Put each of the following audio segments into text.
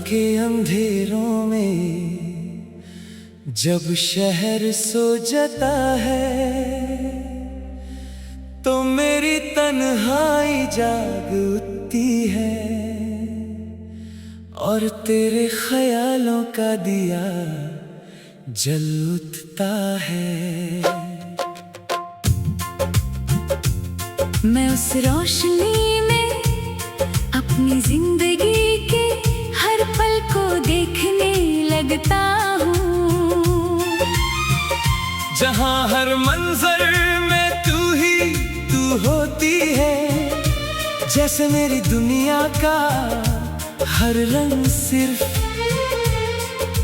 के अंधेरों में जब शहर सो जाता है तो मेरी तन्हाई जाग उठती है और तेरे ख्यालों का दिया जल उठता है। मैं उस रोशनी में अपनी जिंदगी के हर पल को देखने लगता हूँ, जहाँ हर मंजर में तू होती है, जैसे मेरी दुनिया का हर रंग सिर्फ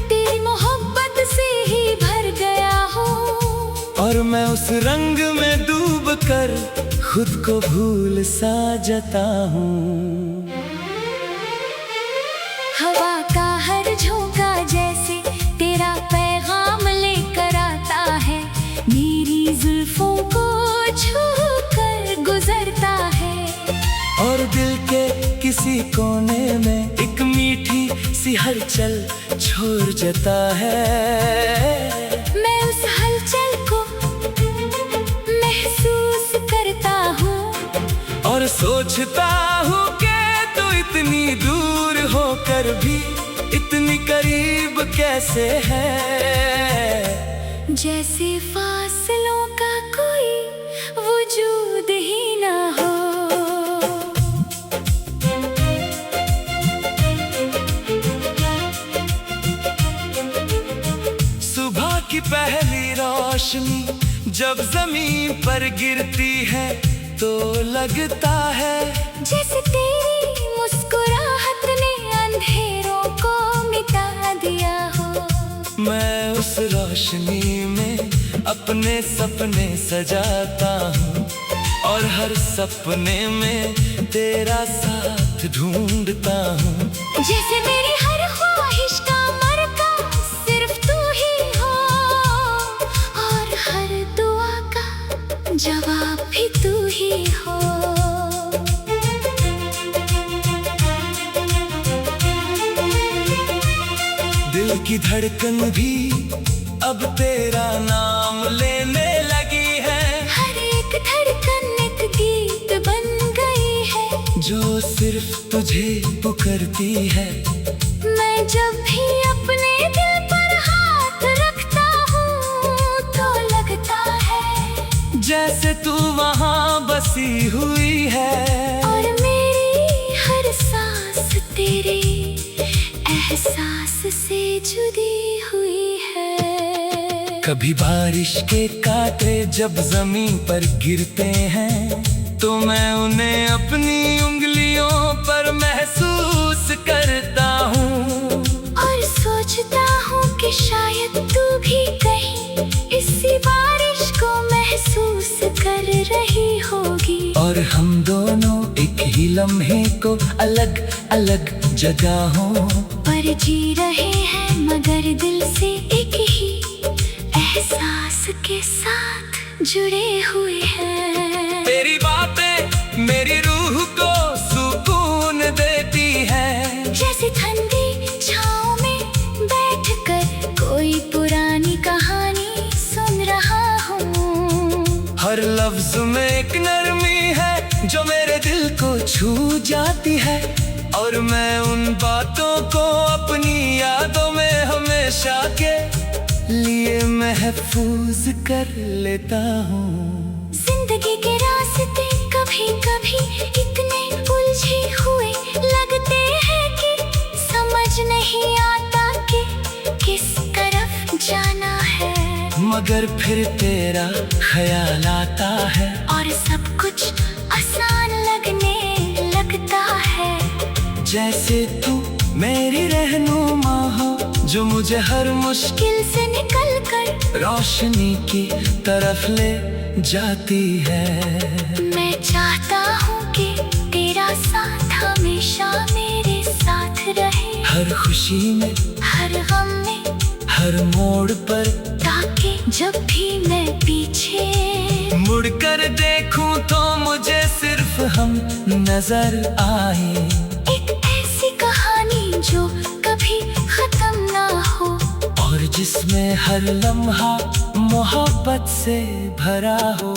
तेरी मोहब्बत से ही भर गया हो। और मैं उस रंग में डूब कर खुद को भूल सा जाता हूँ। हवा का हर झोंका जैसे तेरा पैगाम लेकर आता है, मेरी जुल्फों को छू कर गुजरता है। और दिल के किसी कोने में एक मीठी सी हलचल छोड़ जाता है। मैं उस हलचल को महसूस करता हूँ और सोचता हूँ कि तू इतनी दूर होकर भी इतनी करीब कैसे है, जैसे फासलों का कोई वजूद ही ना हो। सुबह की पहली रोशनी जब जमीन पर गिरती है तो लगता है जैसे तेरी मुस्कुराहट ने अंधेरों को मिटा दिया हो। मैं उस रोशनी में अपने सपने सजाता हूँ और हर सपने में तेरा साथ ढूंढता हूँ। जैसे मेरी हर ख्वाहिश का मरकज़ सिर्फ तू ही हो और हर दुआ का जवाब भी तू ही हो। दिल की धड़कन भी अब तेरा नाम लेने लगी है, हर एक धड़कन एक गीत बन गई है जो सिर्फ तुझे पुकारती है। मैं जब भी अपने दिल पर हाथ रखता हूँ तो लगता है जैसे तू वहाँ बसी हुई है और मेरी हर सांस तेरे एहसास से जुड़ी हुई है। कभी बारिश के कांटे जब जमीन पर गिरते हैं तो मैं उन्हें अपनी उंगलियों पर महसूस करता हूँ और सोचता हूँ कि शायद तू भी कहीं इसी बारिश को महसूस कर रही होगी। और हम दोनों एक ही लम्हे को अलग अलग जगहों पर जी रहे हैं मगर दिल से एक ही एहसास के साथ जुड़े हुए हैं। तेरी बातें मेरी रूह को सुकून देती है, जैसे ठंडी छाँव में बैठकर कोई पुरानी कहानी सुन रहा हूँ। हर लफ्ज में एक नरमी है जो मेरे दिल को छू जाती है और मैं उन बातों को अपनी यादों में हमेशा के लिए महफूज कर लेता हूँ। जिंदगी के रास्ते कभी कभी इतने उलझे हुए लगते हैं कि समझ नहीं आता कि किस तरफ जाना है, मगर फिर तेरा ख्याल आता है और सब कुछ आसान लगने लगता है। जैसे तू मेरी रहनुमा हो जो मुझे हर मुश्किल से निकल कर रोशनी की तरफ ले जाती है। मैं चाहता हूँ कि तेरा साथ हमेशा मेरे साथ रहे, हर खुशी में हर गम में हर मोड़ पर, ताकि जब भी मैं पीछे मुड़कर देखूं तो मुझे सिर्फ हम नजर आए। एक ऐसी कहानी जो कभी जिसमें हर लम्हा मोहब्बत से भरा हो।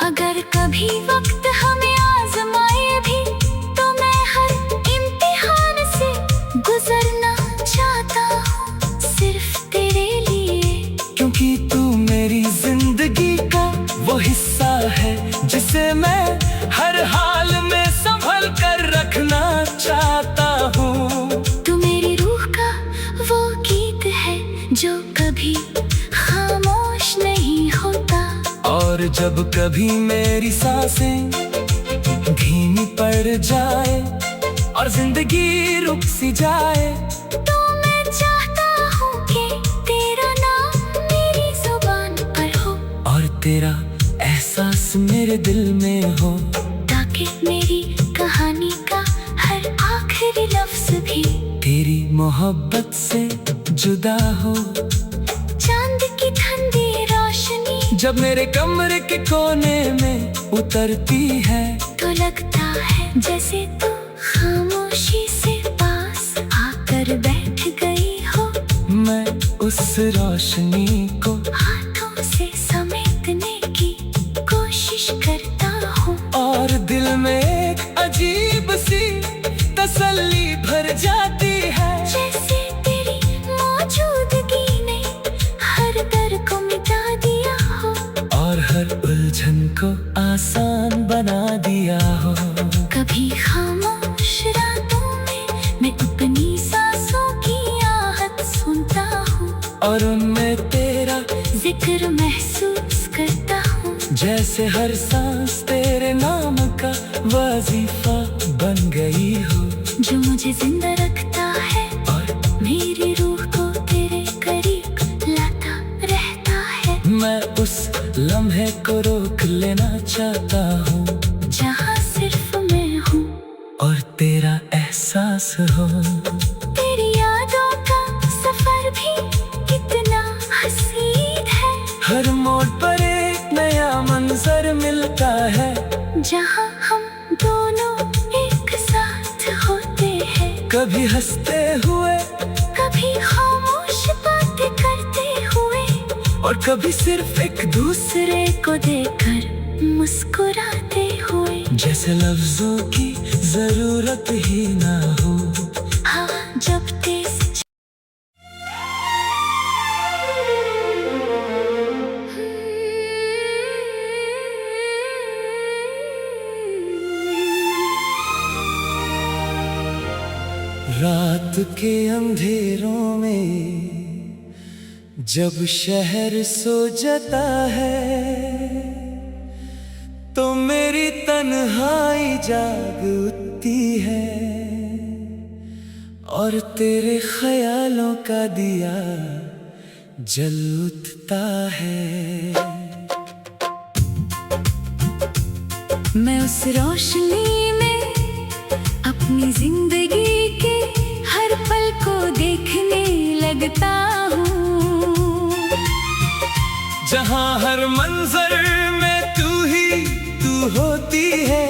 अगर कभी वक्त हमें आजमाए भी तो मैं हर इम्तिहान से गुजरना चाहता हूँ सिर्फ तेरे लिए। क्योंकि तू मेरी जिंदगी का वो हिस्सा है जिसे मैं हर हाल में संभल कर रखना चाहता हूँ। तू मेरी रूह का वो गीत है जो कभी खामोश नहीं होता। और जब कभी मेरी सांसें धीमी पड़ जाए और जिंदगी रुक सी जाए तो मैं चाहता हूँ कि तेरा नाम मेरी जुबान पर हो और तेरा एहसास मेरे दिल में हो, ताकि मेरी कहानी का हर आखिरी लफ्ज भी तेरी मोहब्बत से जुदा हो। चांद की ठंडी रोशनी जब मेरे कमरे के कोने में उतरती है तो लगता है जैसे तू खामोशी से पास आकर बैठ गई हो। मैं उस रोशनी को हाथों से समेटने की कोशिश करता हूँ और दिल में एक अजीब सी तसल्ली भर जाती है। जैसे तेरी मौजूदगी ने हर दर्द को मिटा दिया हो और हर उलझन को आसान बना दिया हो। कभी खामोश रातों में मैं अपनी सांसों की आहट सुनता हूँ और उनमें तेरा जिक्र महसूस करता हूँ। जैसे हर सांस तेरे नाम का वजीफा बन गई हो जो मुझे जिंदा रखता है और मेरी रूह को तेरे करीब लाता रहता है। मैं उस लम्हे को रोक लेना चाहता हूँ जहाँ सिर्फ मैं हूँ और तेरा एहसास हो। तेरी यादों का सफर भी कितना हसीन है। हर मोड़ पर एक नया मंजर मिलता है जहाँ हम दोनों एक साथ होते हैं। कभी हंसते हुए कभी खामोश बातें करते हुए और कभी सिर्फ एक दूसरे दूसरे को देखकर मुस्कुराते हुए। जैसे लफ्जों की जरूरत ही ना हो। हवा जब तेज रात के अंधेरों में जब शहर सो जाता है तो मेरी तन्हाई जाग उठती है और तेरे ख्यालों का दिया जल उठता है। मैं उस रोशनी में अपनी जिंदगी के हर पल को देखने लगता हूँ। जहाँ हर मंजर में तू ही तू होती है।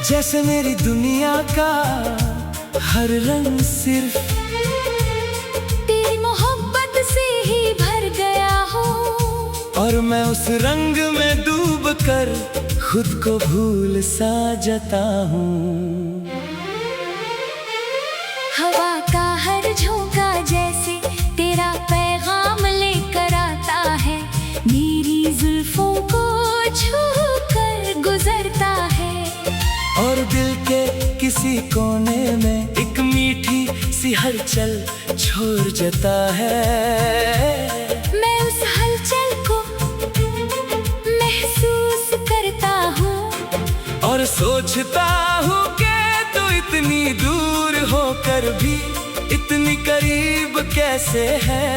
जैसे मेरी दुनिया का हर रंग सिर्फ तेरी मोहब्बत से ही भर गया हो और मैं उस रंग में डूब कर खुद को भूल सा जाता हूँ। हवा का हर झोंका जैसे तेरा पैगाम लेकर आता है। मेरी जुल्फों को छू कर गुजरता है और दिल के किसी कोने में एक मीठी सी हलचल छोड़ जाता है। मैं उस हलचल को महसूस करता हूँ और सोचता हूँ कि तू इतनी दूर होकर भी इतनी करीब कैसे है।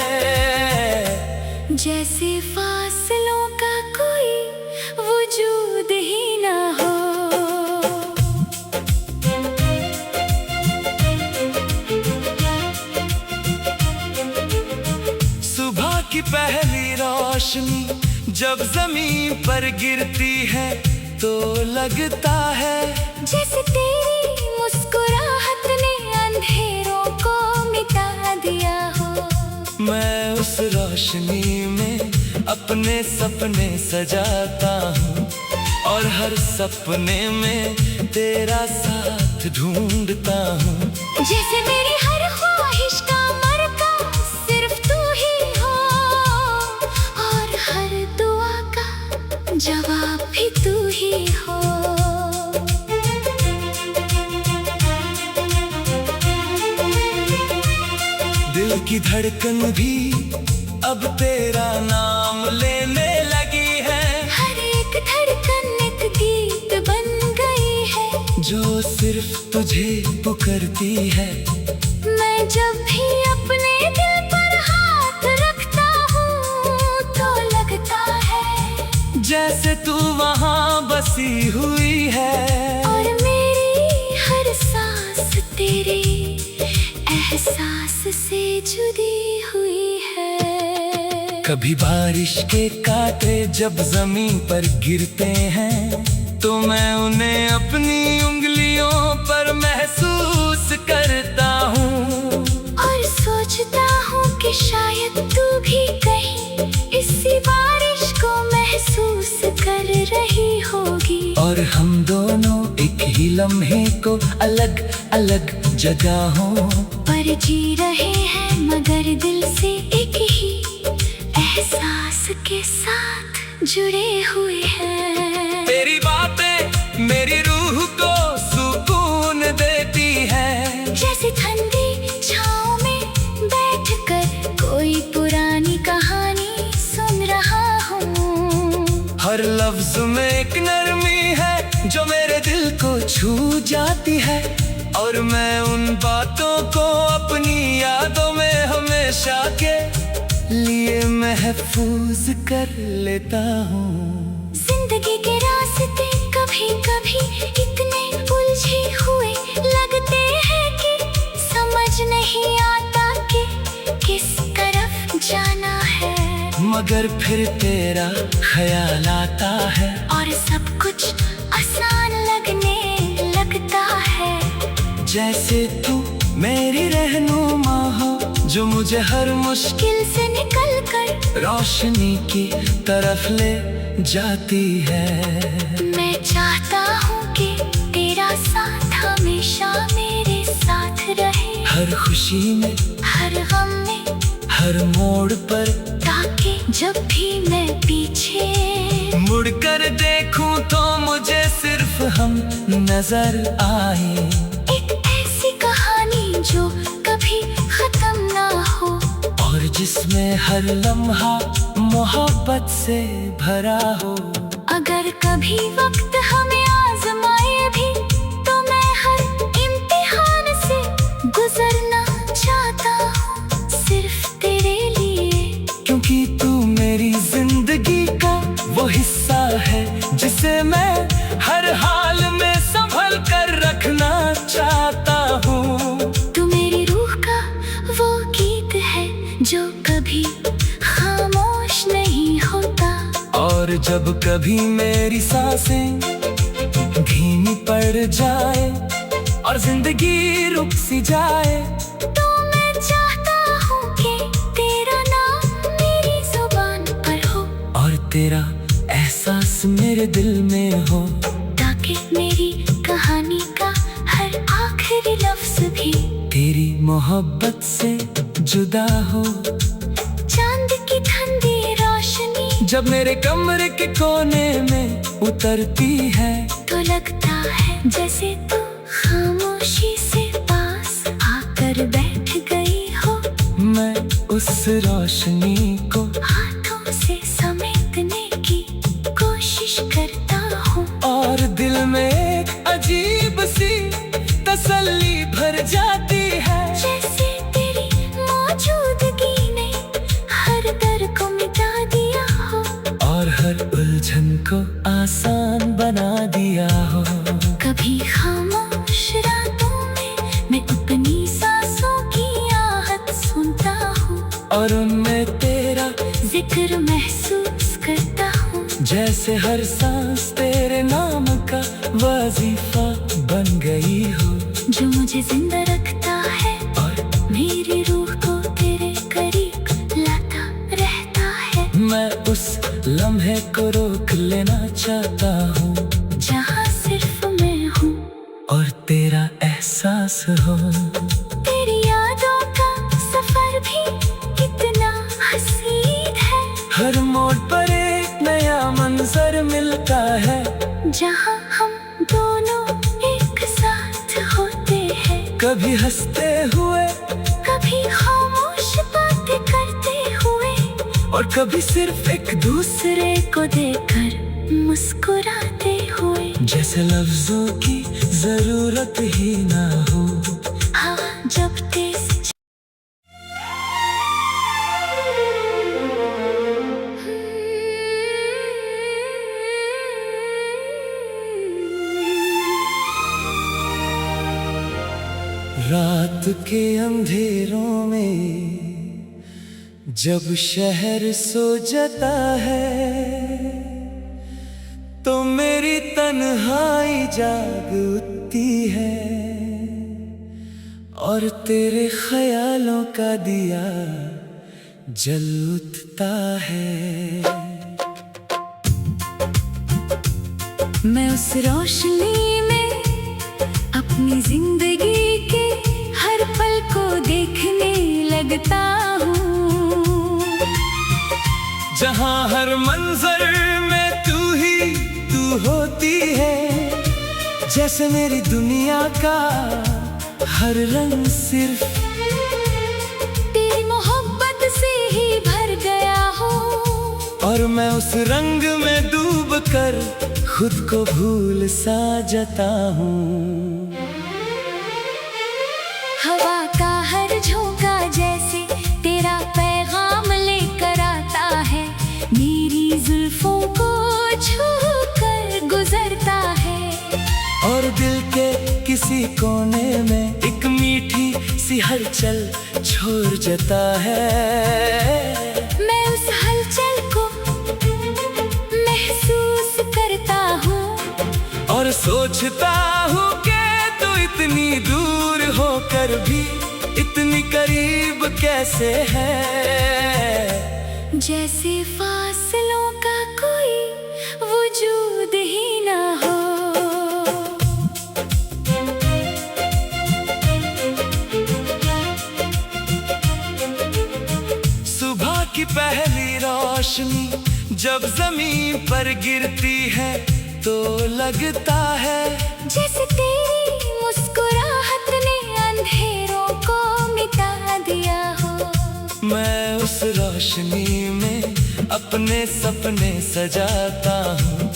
जैसे फासलों का कोई वजूद ही ना हो। सुबह की पहली रोशनी जब जमीन पर गिरती है तो लगता है जैसे तेरी मुस्कुराहट ने अंधेरों को मिटा दिया हो। मैं उस रोशनी रोशनी में अपने सपने सजाता हूँ, और हर सपने में तेरा साथ ढूंढता हूँ। जैसे मेरी हर ख्वाहिश का मरकज़ सिर्फ तू ही हो, और हर दुआ का जवाब भी तू ही हो। दिल की धड़कन भी अब तेरा नाम लेने लगी है। हर एक धड़कन एक गीत बन गई है, जो सिर्फ तुझे पुकारती है। मैं जब भी अपने दिल पर हाथ रखता हूँ तो लगता है जैसे तू वहाँ बसी हुई है, और मेरी हर सांस तेरे एहसास से जुड़ी हुई है। कभी बारिश के कांटे जब जमीन पर गिरते हैं, तो मैं उन्हें अपनी उंगलियों पर महसूस करता हूँ, और सोचता हूँ कि शायद तू भी कहीं इसी बारिश को महसूस कर रही होगी। और हम दोनों एक ही लम्हे को अलग अलग जगहों पर जी रहे हैं, मगर दिल से एक ही एहसास के साथ जुड़े हुए हैं। तेरी बातें मेरी रूह को सुकून देती है। जैसे ठंडी छाँव में बैठकर कोई पुरानी कहानी सुन रहा हूँ। हर लफ्ज में एक नरमी है जो मेरे दिल को छू जाती है, और मैं उन बातों को अपनी यादों में हमेशा के लिए महफूज कर लेता हूँ। जिंदगी के रास्ते कभी कभी इतने उलझे हुए लगते हैं कि समझ नहीं आता कि किस तरफ जाना है, मगर फिर तेरा ख्याल आता है, और सब कुछ आसान लगने लगता है। जैसे तू मेरी रहनुमा हो, जो मुझे हर मुश्किल से निकल कर रोशनी की तरफ ले जाती है। मैं चाहता हूँ कि तेरा साथ हमेशा मेरे साथ रहे, हर खुशी में, हर गम में, हर मोड़ पर, ताकि जब भी मैं पीछे मुड़कर देखूं तो मुझे सिर्फ हम नजर आए। एक ऐसी कहानी जो कभी खत्म ना हो, और जिसमें हर लम्हा मोहब्बत से भरा हो। अगर कभी वक्त हमें आजमाए भी, तो मैं हर इम्तिहान से गुजरना चाहता हूँ सिर्फ तेरे लिए। क्योंकि तू मेरी जिंदगी का वो हिस्सा है जिसे मैं हर हाल में संभल कर रखना चाहता हूँ। तू मेरी रूह का वो गीत है जो कभी खामोश नहीं होता, और जब कभी मेरी सांसें धीमी पड़ जाए और जिंदगी रुक सी जाए, तो मैं चाहता हूँ कि तेरा नाम मेरी जुबान पर हो, और तेरा एहसास मेरे दिल में हो, ताकि मेरी कहानी का हर आखिरी लफ्ज भी तेरी मोहब्बत से जुदा हो। चांद की ठंडी रोशनी जब मेरे कमरे के कोने में उतरती है, तो लगता है जैसे तू खामोशी से पास आकर बैठ गई हो। मैं उस रोशनी को हाथों से समेटने की कोशिश करता हूँ, और दिल में एक अजीब सी तसल्ली भर जाती है। जैसे तेरी मौजूदगी ने हर दर्द को मिटा दिया हो, और हर उलझन को आसान बना दिया हो। कभी खामोश रातों में मैं अपनी सांसों की आहट सुनता हूँ, और उनमें तेरा जिक्र महसूस करता हूँ। जैसे हर सांस तेरे नाम का वजीफा बन गई हो, जो मुझे जिंदा रखता है और मेरी रूह को तेरे करीब लाता रह जाता हूँ, जहाँ सिर्फ मैं हूँ और तेरा एहसास हो। तेरी यादों का सफर भी कितना हसीन है, हर मोड़ पर एक नया मंजर मिलता है, जहाँ हम दोनों एक साथ होते हैं। कभी हंसते हुए कभी खामोश बातें करते हुए, और कभी सिर्फ एक दूसरे को देखकर मुस्कुराते हुए। जैसे लफ्जों की जरूरत ही ना हो। हवा जब तेज रात के अंधेरों में जब शहर सो जाता है, तो मेरी तन्हाई जाग उठती है, और तेरे ख्यालों का दिया जल उठता है। मैं उस रोशनी में अपनी जिंदगी के हर पल को देखने लगता हूँ, जहाँ हर मंजर में तू होती है, जैसे मेरी दुनिया का हर रंग सिर्फ तेरी मोहब्बत से ही भर गया हो। और मैं उस रंग में डूब कर खुद को भूल सा जाता हूँ। हवा का हर झोंका जैसे तेरा पैगाम लेकर आता है, मेरी जुल्फों को छू कर गुजरता है, और दिल के किसी कोने में एक मीठी सी हलचल छोड़ जाता है। मैं उस हलचल को महसूस करता हूँ, और सोचता हूँ कि तू इतनी दूर होकर भी इतनी करीब कैसे है। जैसे फासलों का कोई वजूद ही ना हो। सुबह की पहली रोशनी जब जमीन पर गिरती है, तो लगता है जैसे तेरी मुस्कुराहट ने अंधेरों को मिटा दिया हो। मैं उस रोशनी में अपने सपने सजाता हूँ,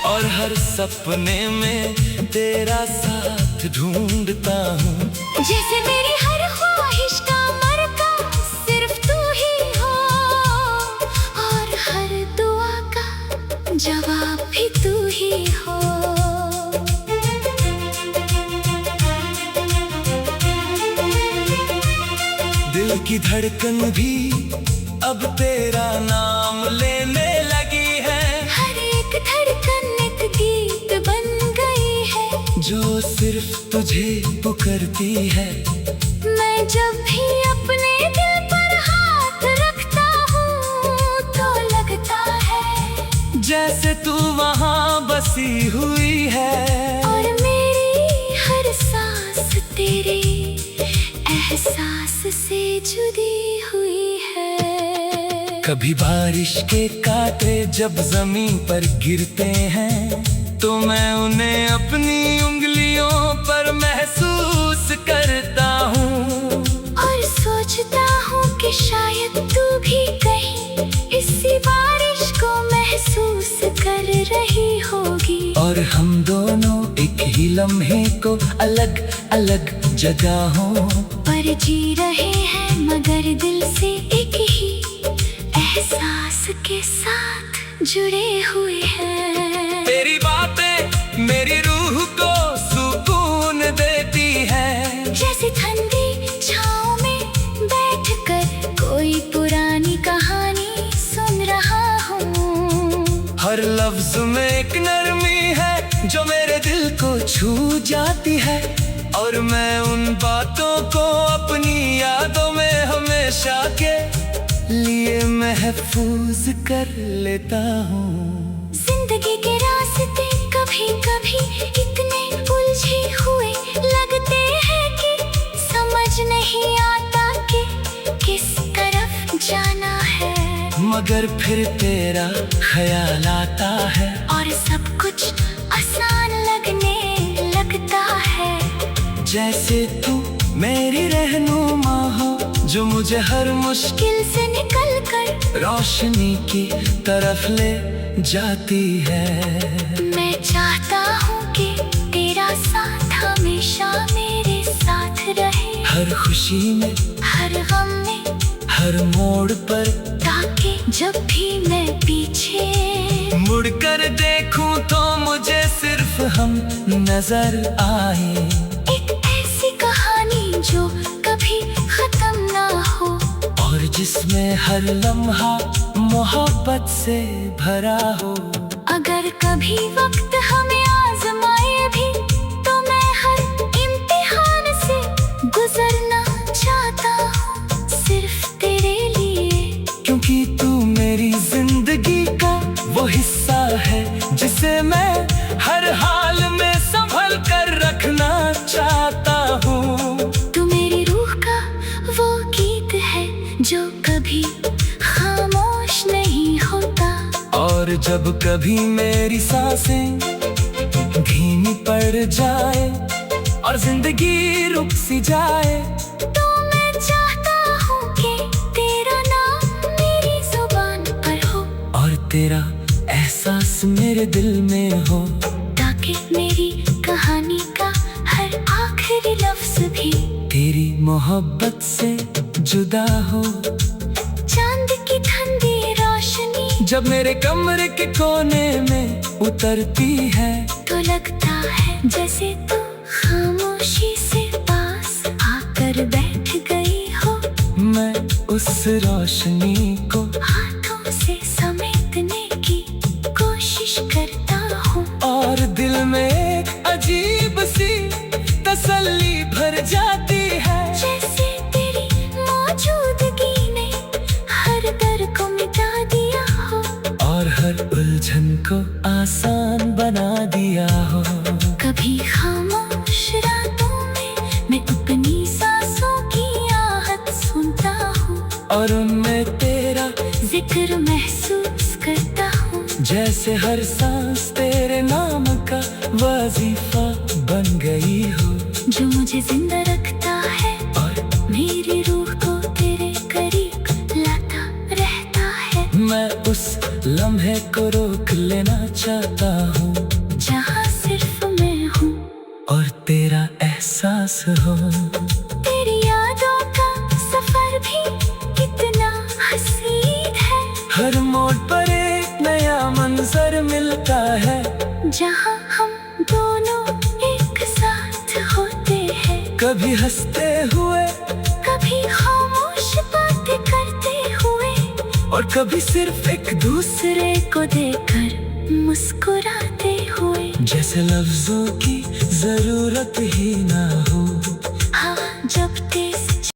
और हर सपने में तेरा साथ ढूंढता हूँ। जैसे मेरी हर ख्वाहिश का मरकज़ सिर्फ तू ही हो, और हर दुआ का जवाब भी तू ही हो। दिल की धड़कन भी अब तेरा नाम लेने लगी है, हर एक धड़कन एक गीत बन गई है, जो सिर्फ तुझे पुकारती है। मैं जब भी अपने दिल पर हाथ रखता हूँ, तो लगता है जैसे तू वहाँ बसी हुई है, और मेरी हर सांस तेरे एहसास से जुड़ी हुई है। कभी बारिश के कांटे जब जमीन पर गिरते हैं, तो मैं उन्हें अपनी उंगलियों पर महसूस करता हूँ, और सोचता हूँ कि शायद तू भी कहीं इसी बारिश को महसूस कर रही होगी। और हम दोनों एक ही लम्हे को अलग अलग जगहों पर जी रहे हैं, मगर दिल से एक ही एहसास के साथ जुड़े हुए हैं। तेरी बातें मेरी रूह को सुकून देती है, जैसे ठंडी छाँव में बैठकर कोई पुरानी कहानी सुन रहा हूँ। हर लफ्ज में एक नरमी है जो मेरे दिल को छू जाती है, और मैं उन बातों को अपनी यादों में हमेशा के लिए महफूज कर लेता हूँ। जिंदगी के कभी कभी इतने उलझे हुए लगते हैं कि समझ नहीं आता कि किस तरफ जाना है। मगर फिर तेरा ख्याल आता है और सब कुछ आसान लगने लगता है। जैसे तू मेरी रहनुमा हो, जो मुझे हर मुश्किल से निकल कर रोशनी की तरफ ले जाती है। मैं चाहता हूँ कि तेरा साथ हमेशा मेरे साथ रहे, हर खुशी में, हर गम में, हर मोड़ पर, ताकि जब भी मैं पीछे मुड़कर देखूं तो मुझे सिर्फ हम नजर आए। एक ऐसी कहानी जो कभी खत्म ना हो, और जिसमें हर लम्हा मोहब्बत से भरा हो। अगर कभी वक्त हमें आजमाए भी तो मैं हर इम्तिहान से गुजरना चाहता हूँ, सिर्फ तेरे लिए। क्योंकि तू मेरी जिंदगी का वो हिस्सा है जिसे मैं हर हाल में संभल कर रखना चाहता हूँ। तू मेरी रूह का वो गीत है जो कभी खामोश नहीं होता। और जब कभी मेरी सांसें धीमी पड़ जाए और जिंदगी रुक सी जाए, तो मैं चाहता हूँ कि तेरा नाम मेरी जुबान पर हो और तेरा एहसास मेरे दिल में हो, ताकि मेरी कहानी का हर आखिरी लफ्ज भी तेरी मोहब्बत से जुदा हो। चांद की ठंडी रोशनी जब मेरे कमरे के कोने में उतरती है, तो लगता है जैसे तू खामोशी से पास आकर बैठ गई हो। मैं उस रोशनी को हाथों से समेटने की कोशिश करता हूँ, और दिल में एक अजीब सी तसल्ली भर जाती है। जैसे तेरी मौजूदगी ने हर दर्द को मिटा दिया हो और हर उलझन को आसान बना दिया हो। कभी खामोश रातों में मैं अपनी सांसों की आहट सुनता हूँ, और उनमें तेरा जिक्र महसूस करता हूँ। जैसे हर सांस तेरे नाम का वजीफा बन गई हो, जो मुझे जिंदा रखता है और मेरी रूह को तेरे करीब लाता रहता है। मैं उस लम्हे को रोक लेना चाहता हूँ जहाँ सिर्फ मैं हूँ और तेरा एहसास हो। तेरी यादों का सफर भी कितना हसीन है, हर मोड़ पर एक नया मंजर मिलता है, जहाँ हम दोनों एक साथ होते हैं। कभी हंसते हुए कभी खामोश बातें करते हुए, और कभी सिर्फ एक दूसरे को देखकर मुस्कुराते हुए। जैसे लफ्जों की जरूरत ही ना हो। हाँ, जब तेरे